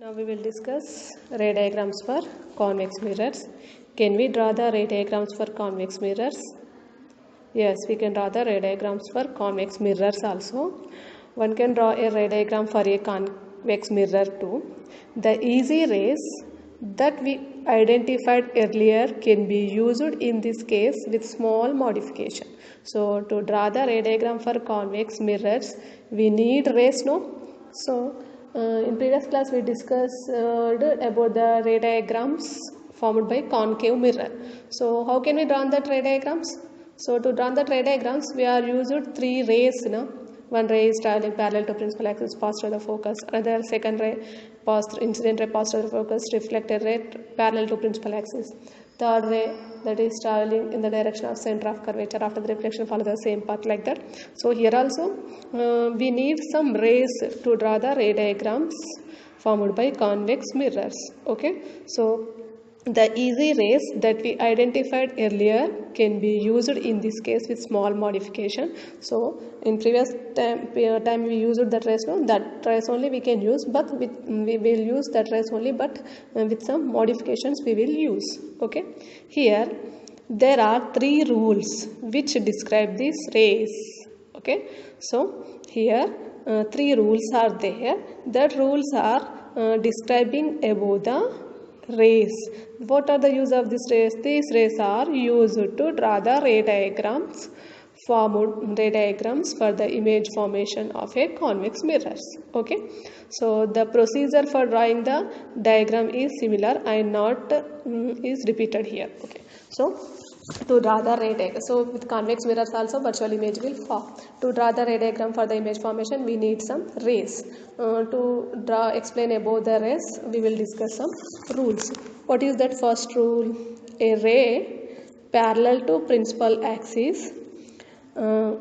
Now we will discuss ray diagrams for convex mirrors. Can we draw the ray diagrams for convex mirrors? Yes, we can draw the ray diagrams for convex mirrors also. One can draw a ray diagram for a convex mirror too. The easy rays that we identified earlier can be used in this case with small modification. So to draw the ray diagram for convex mirrors, we need rays, no? So in previous class we discussed about the ray diagrams formed by concave mirror. So how can we draw that ray diagrams? So to draw the ray diagrams we are used three rays. One ray is traveling parallel to principal axis, pass through the focus. Another second ray pass through, incident ray pass through the focus, reflected ray parallel to principal axis. Third ray that is traveling in the direction of center of curvature. After the reflection follow the same path like that. So here also we need some rays to draw the ray diagrams formed by convex mirrors. Okay, so the easy rays that we identified earlier can be used in this case with small modification. So in previous time we used that rays, no, that rays only we can use, but we will use that rays only, but with some modifications we will use. Okay, here there are three rules which describe these rays. Okay, so here three rules are there. That rules are describing about the rays. What are the use of these rays? These rays are used to draw the ray diagrams for the image formation of a convex mirrors. Okay, so the procedure for drawing the diagram is similar and not is repeated here. Okay, so to draw the ray diagram, so with convex mirrors also virtual image will form. To draw the ray diagram for the image formation we need some rays. To explain about the rays we will discuss some rules. What is that first rule? A ray parallel to principal axis the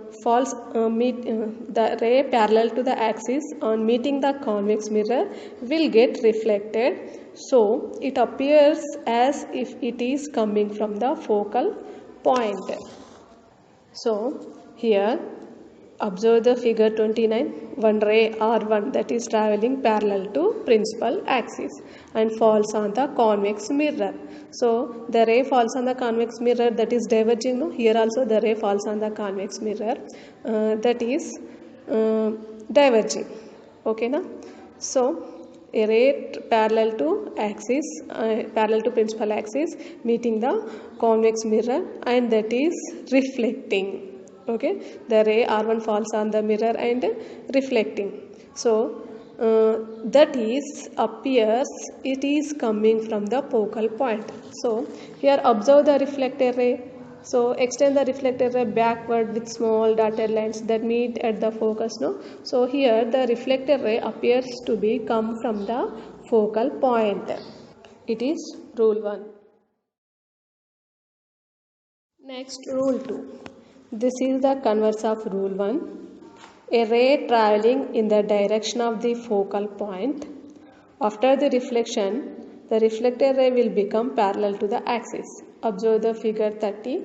ray parallel to the axis on meeting the convex mirror will get reflected, so it appears as if it is coming from the focal point. So here observe the figure 29. One ray R1 that is traveling parallel to principal axis and falls on the convex mirror. So the ray falls on the convex mirror, that is diverging. No? Here also the ray falls on the convex mirror, that is diverging. Okay, na? So a ray parallel to axis, parallel to principal axis meeting the convex mirror, and that is reflecting. Okay, the ray R1 falls on the mirror and reflecting. So that is appears it is coming from the focal point. So here observe the reflected ray. So extend the reflected ray backward with small dotted lines that meet at the focus. No, so here the reflected ray appears to be come from the focal point. It is rule 1. Next, rule 2. This is the converse of rule 1. A ray traveling in the direction of the focal point. After the reflection, the reflected ray will become parallel to the axis. Observe the figure 30.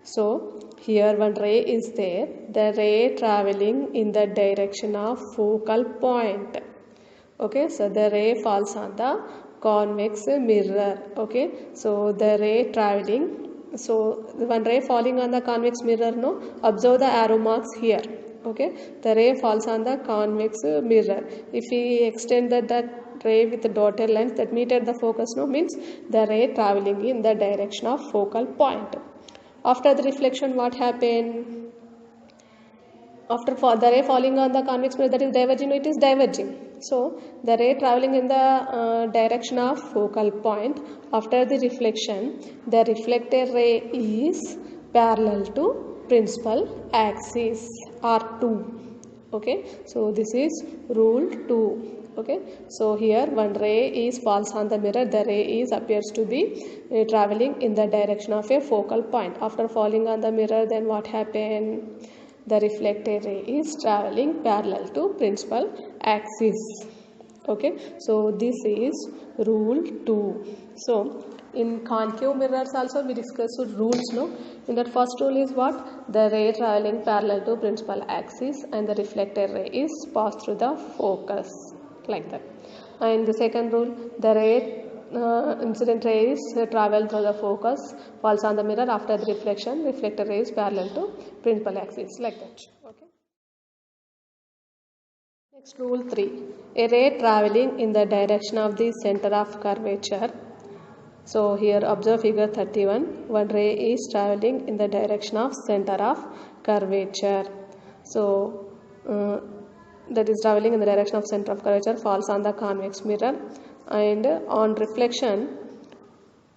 So here one ray is there. The ray traveling in the direction of focal point. Okay, so the ray falls on the convex mirror. Okay, so the ray traveling. So one ray falling on the convex mirror, no, observe the arrow marks here. Okay, the ray falls on the convex mirror. If we extend that ray with the dotted lines that meet at the focus, no, means the ray traveling in the direction of focal point. After the reflection, what happened? After the ray falling on the convex mirror, that is diverging, it is diverging. So the ray traveling in the direction of focal point. After the reflection, the reflected ray is parallel to principal axis R2. Okay, so this is rule 2. Okay, so here one ray is falls on the mirror. The ray is appears to be traveling in the direction of a focal point. After falling on the mirror, then what happened? The reflected ray is traveling parallel to principal axis. Okay, so this is rule 2. So in concave mirrors also we discussed rules, no? In that first rule is what? The ray traveling parallel to principal axis and the reflected ray is passed through the focus, like that. And the second rule, the ray incident ray is travel through the focus, falls on the mirror after the reflection, reflected ray is parallel to principal axis, like that. Okay. Next, rule 3, a ray traveling in the direction of the center of curvature. So here observe figure 31, one ray is traveling in the direction of center of curvature. So that is traveling in the direction of center of curvature, falls on the convex mirror, and on reflection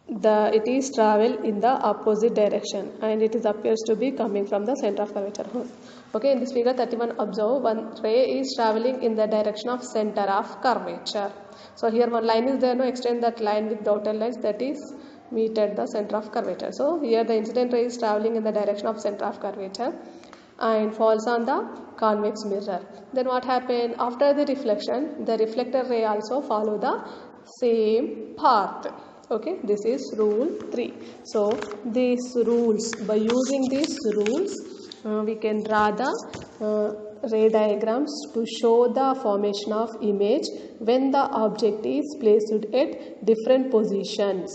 it is travel in the opposite direction, and it is appears to be coming from the center of curvature. Okay, in this figure 31 observe one ray is traveling in the direction of center of curvature. So here one line is there, no, extend that line with dotted lines, that is meet at the center of curvature. So here the incident ray is traveling in the direction of center of curvature and falls on the convex mirror. Then what happened after the reflection? The reflected ray also follow the same path. Okay, this is rule 3. So these rules, by using these rules, we can draw the ray diagrams to show the formation of image when the object is placed at different positions.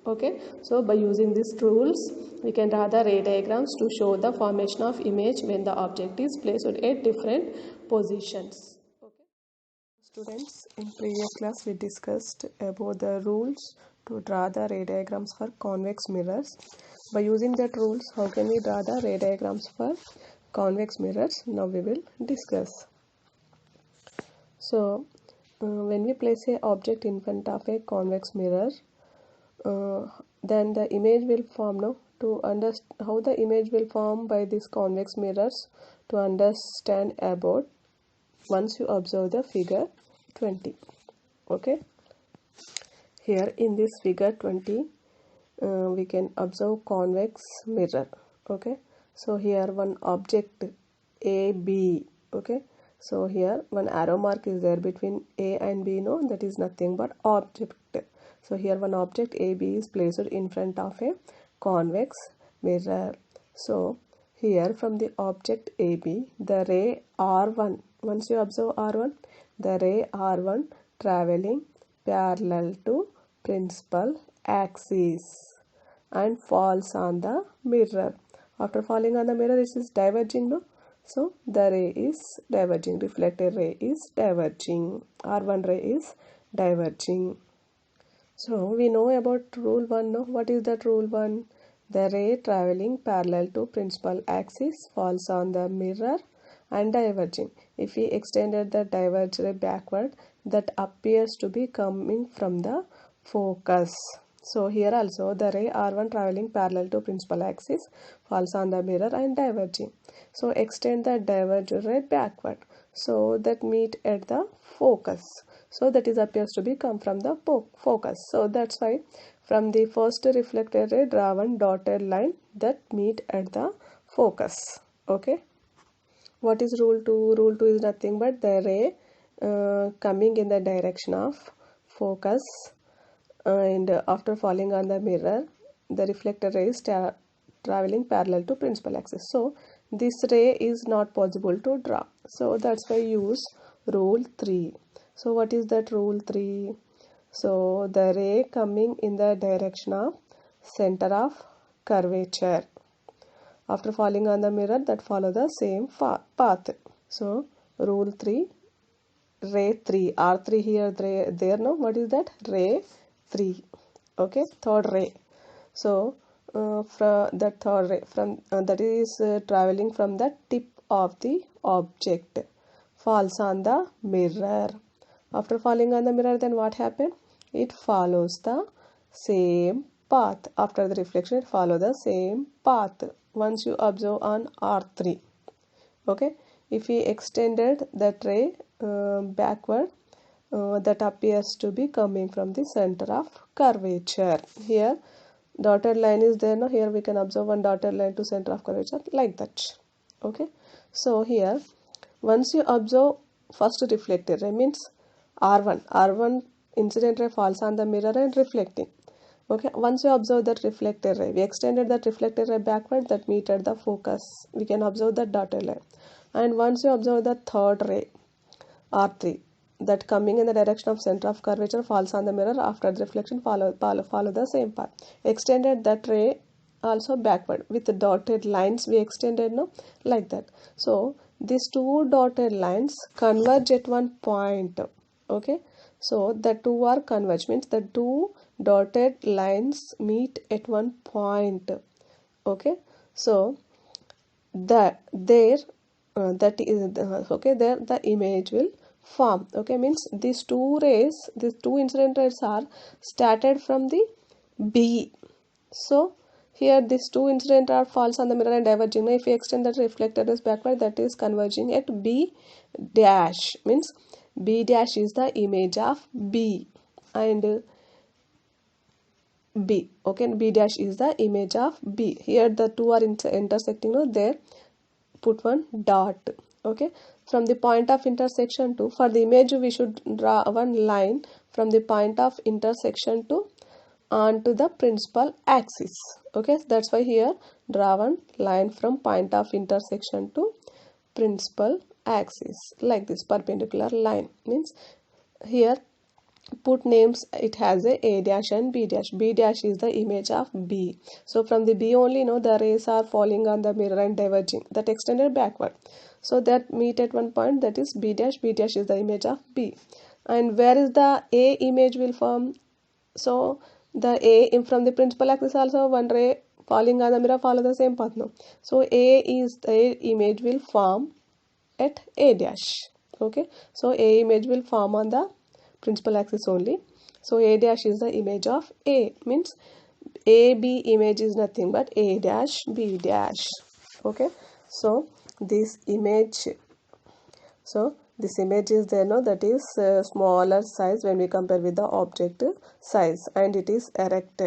Okay, so by using these rules, we can draw the ray diagrams to show the formation of image when the object is placed at different positions. Okay. Students, in previous class we discussed about the rules to draw the ray diagrams for convex mirrors. By using that rules, how can we draw the ray diagrams for convex mirrors? Now we will discuss. So when we place a object in front of a convex mirror, then the image will form. No, to understand how the image will form by these convex mirrors, to understand about, once you observe the figure 20. Okay, here in this figure 20 we can observe convex mirror. Okay, so here one object AB. Okay, so here one arrow mark is there between A and B, no, that is nothing but object. So here one object AB is placed in front of a convex mirror. So here from the object AB, the ray R1, once you observe R1, the ray R1 traveling parallel to principal axis and falls on the mirror. After falling on the mirror, it is diverging, no? So the ray is diverging, reflected ray is diverging, R1 ray is diverging. So we know about rule 1, no? What is that rule 1? The ray traveling parallel to principal axis falls on the mirror and diverging. If we extended the diverged ray backward, that appears to be coming from the focus. So here also the ray R1 traveling parallel to principal axis falls on the mirror and diverging. So extend the diverged ray backward, so that meet at the focus. So that is appears to be come from the focus. So that's why from the first reflected ray draw one dotted line that meet at the focus. Okay. What is rule 2? Rule 2 is nothing but the ray coming in the direction of focus, and after falling on the mirror, the reflected ray is traveling parallel to principal axis. So this ray is not possible to draw. So that's why use rule 3. So what is that rule 3? So the ray coming in the direction of center of curvature, after falling on the mirror, that follow the same path. So rule 3, ray 3, R3 here, there, no, what is that? Ray 3. Okay, third ray. So from that third ray, from that is traveling from the tip of the object, falls on the mirror. After falling on the mirror, then what happened? It follows the same path. After the reflection, it follows the same path. Once you observe on R3. Okay, if we extended that ray backward, that appears to be coming from the center of curvature. Here dotted line is there, no? Here we can observe one dotted line to center of curvature, like that. Okay, so here once you observe first reflected ray, means R1 incident ray falls on the mirror and reflecting. Okay, once you observe that reflected ray, we extended that reflected ray backward, that meet at the focus, we can observe that dotted line. And once you observe the third ray R3, that coming in the direction of center of curvature falls on the mirror after the reflection follow the same path. Extended that ray also backward with the dotted lines we extended, no, like that. So these two dotted lines converge at one point. Okay, so the two are converge means the two dotted lines meet at one point. Okay, so that there that is okay, there the image will form. Okay, means these two rays, these two incident rays are started from the B. So here these two incident are falls on the mirror and diverging. Now if we extend that reflected rays backward, that is converging at B dash, means B dash is the image of B and B. Okay, B dash is the image of B. Here the two are intersecting. No, there put one dot. Okay, from the point of intersection to, for the image we should draw one line from the point of intersection to onto the principal axis. Okay, that's why here draw one line from point of intersection to principal axis, like this perpendicular line. Means here put names, it has a dash and B dash. B dash is the image of B. So from the B only, the rays are falling on the mirror and diverging, that extended backward. So that meet at one point, that is B dash. B dash is the image of B. And where is the A image will form? So the A from the principal axis also one ray falling on the mirror follow the same path. No, so A image will form at A dash. Okay, so A image will form on the principal axis only. So A dash is the image of A, means AB image is nothing but A dash B dash. Okay, so this image is there, no, that is smaller size when we compare with the object size, and it is erect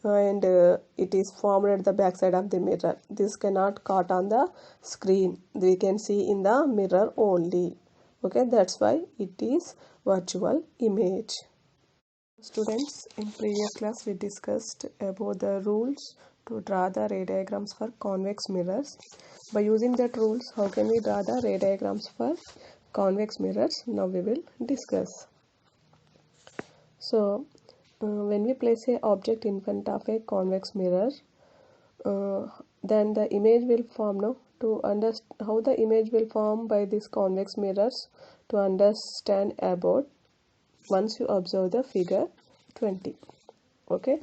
and it is formed at the back side of the mirror. This cannot caught on the screen, we can see in the mirror only. Okay, that's why it is virtual image. Students, in previous class we discussed about the rules to draw the ray diagrams for convex mirrors. By using that rules, how can we draw the ray diagrams for convex mirrors? Now we will discuss. So when we place a object in front of a convex mirror, then the image will form. No, to understand how the image will form by these convex mirrors, to understand about, once you observe the figure 20. Okay,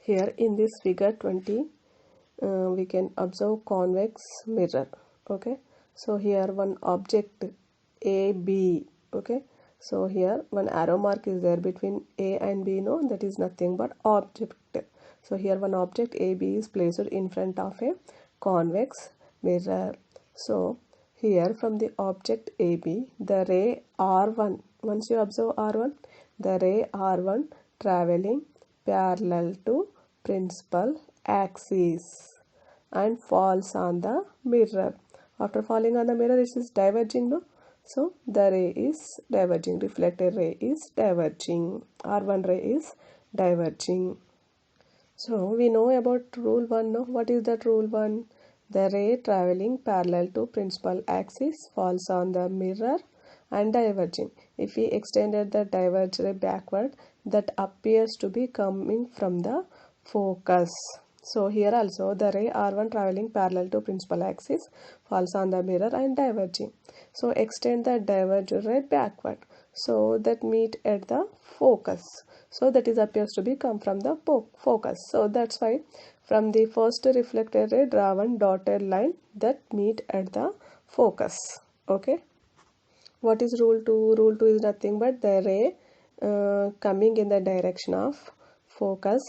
here in this figure 20 we can observe convex mirror. Okay, so here one object AB. Okay, so here one arrow mark is there between A and B, no, that is nothing but object. So here one object AB is placed in front of a convex mirror. So here from the object AB, the ray R1, once you observe R1, the ray R1 traveling parallel to principal axis and falls on the mirror. After falling on the mirror, it is diverging, no? So the ray is diverging, reflected ray is diverging, R1 ray is diverging. So we know about rule 1, no? What is that rule 1? The ray traveling parallel to principal axis falls on the mirror and diverging. If we extended the diverged ray backward, that appears to be coming from the focus. So here also the ray R1 traveling parallel to principal axis falls on the mirror and diverging. So extend the diverged ray backward, so that meet at the focus. So that is appears to be come from the focus. So that's why from the first reflected ray draw one dotted line that meet at the focus. Okay, what is rule 2? Rule 2 is nothing but the ray coming in the direction of focus,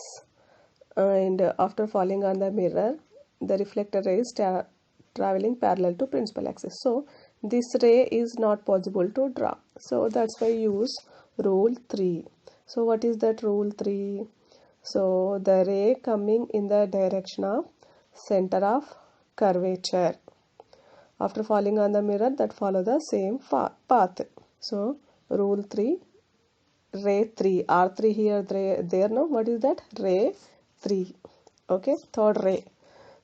and after falling on the mirror, the reflected ray is traveling parallel to principal axis. So this ray is not possible to draw. So that's why use rule 3. So what is that rule 3? So the ray coming in the direction of center of curvature, after falling on the mirror, that follow the same path. So rule 3, ray 3, R3 here, there, no, what is that? Ray 3. Okay, third ray.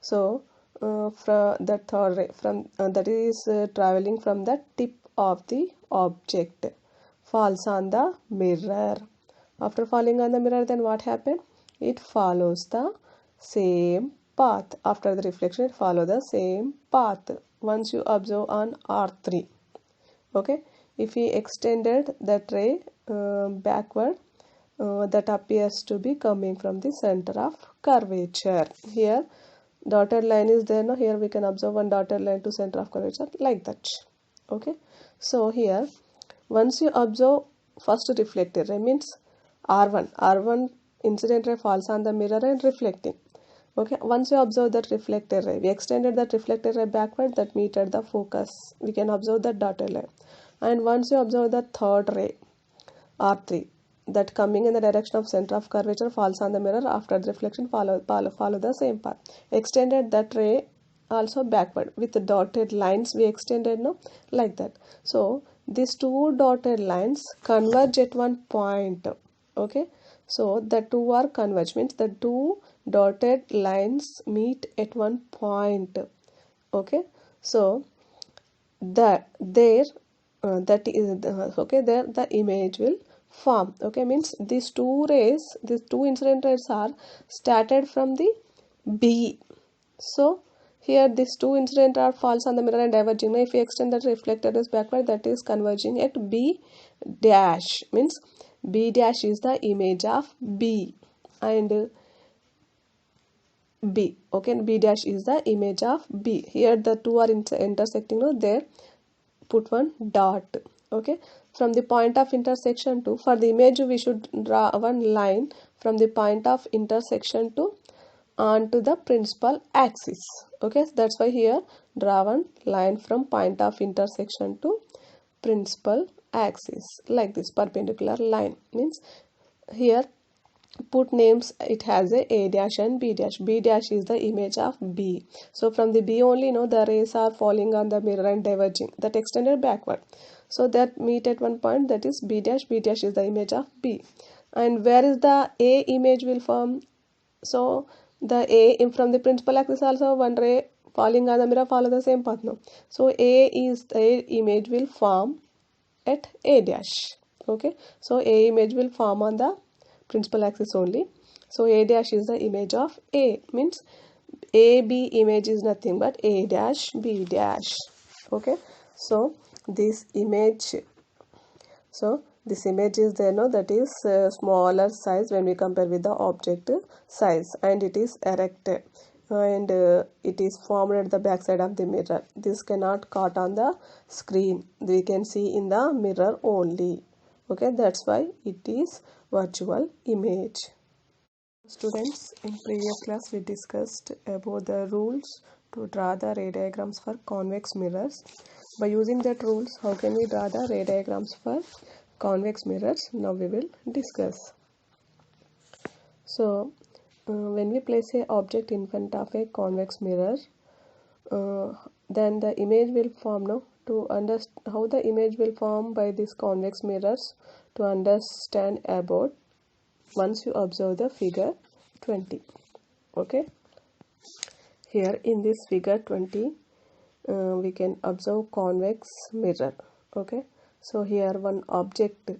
So from the third ray from that is traveling from the tip of the object falls on the mirror. After falling on the mirror, then what happened? It follows the same path. After the reflection, it follows the same path. Once you observe on R3, okay, if we extended that ray backward, that appears to be coming from the center of curvature. Here dotted line is there. Now here we can observe one dotted line to center of curvature, like that. Okay, so here once you observe first reflected ray, means R1 incident ray falls on the mirror and reflecting. Okay, once you observe that reflected ray, we extended that reflected ray backward, that meted the focus. We can observe that dotted line. And once you observe the third ray, R3, that coming in the direction of center of curvature falls on the mirror, after the reflection follow the same path. Extended that ray also backward with the dotted lines, we extended, no, like that. So these two dotted lines converge at one point. Okay, so the two are converge, means the two dotted lines meet at one point. Okay, so that there that is okay, there the image will form. Okay, means these two incident rays are started from the B. So here these two incident are falls on the mirror and diverging. Now if we extend that reflected rays backward, that is converging at B dash, means B dash is the image of B and B. Okay, B dash is the image of B. Here the two are intersecting. No, there put one dot. Okay, from the point of intersection to, for the image we should draw one line from the point of intersection to onto the principal axis. Okay, so that's why here draw one line from point of intersection to principal axis, like this perpendicular line. Means here put names, it has a dash and B dash. B dash is the image of B. So from the B only, the rays are falling on the mirror and diverging, that extended backward. So that meet at one point, that is B dash. B dash is the image of B. And where is the A image will form? So the A from the principal axis also one ray falling on the mirror follow the same path. No, so A image will form at A dash. Okay, so A image will form on the principal axis only. So A dash is the image of A, means AB image is nothing but A dash B dash. Okay, so this image is there, no, that is smaller size when we compare with the object size, and it is erected and it is formed at the back side of the mirror. This cannot caught on the screen, we can see in the mirror only. Okay, that's why it is virtual image. Students, in previous class we discussed about the rules to draw the ray diagrams for convex mirrors. By using that rules, how can we draw the ray diagrams for convex mirrors? Now we will discuss. So when we place a object in front of a convex mirror, then the image will form. Now to understand how the image will form by these convex mirrors, to understand about, once you observe the figure 20. Okay, here in this figure 20 we can observe convex mirror. Okay, so here one object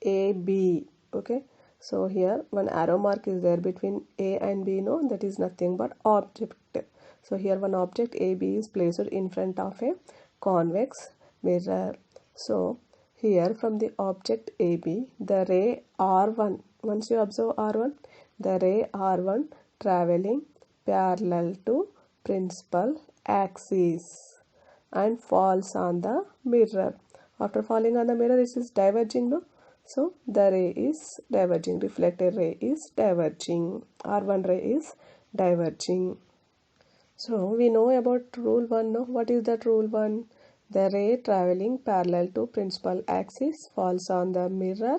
AB. Okay, so here one arrow mark is there between A and B, no, that is nothing but object. So here one object AB is placed in front of a convex mirror. So here from the object AB, the ray R1, once you observe R1, the ray R1 traveling parallel to principal axis and falls on the mirror. After falling on the mirror, it is diverging, no? So the ray is diverging, reflected ray is diverging, R1 ray is diverging. So we know about rule 1, no? What is that rule 1? The ray traveling parallel to principal axis falls on the mirror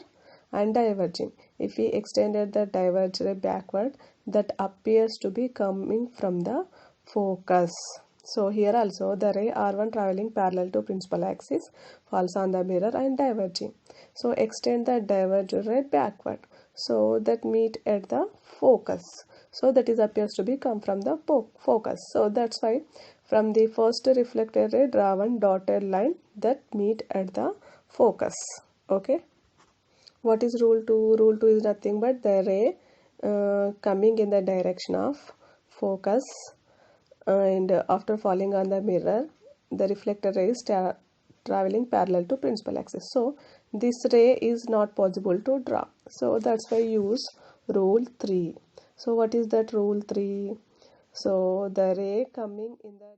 and diverging. If we extended the diverged ray backward, that appears to be coming from the focus. So here also the ray R1 traveling parallel to principal axis falls on the mirror and diverging. So extend the diverged ray backward, so that meet at the focus. So that is appears to be come from the focus. So that's why from the first reflected ray, draw one dotted line that meet at the focus. Okay. What is rule 2? Rule 2 is nothing but the ray coming in the direction of focus, and after falling on the mirror, the reflected ray is traveling parallel to principal axis. So this ray is not possible to draw. So that's why use rule 3. So what is that rule 3? So the ray coming in the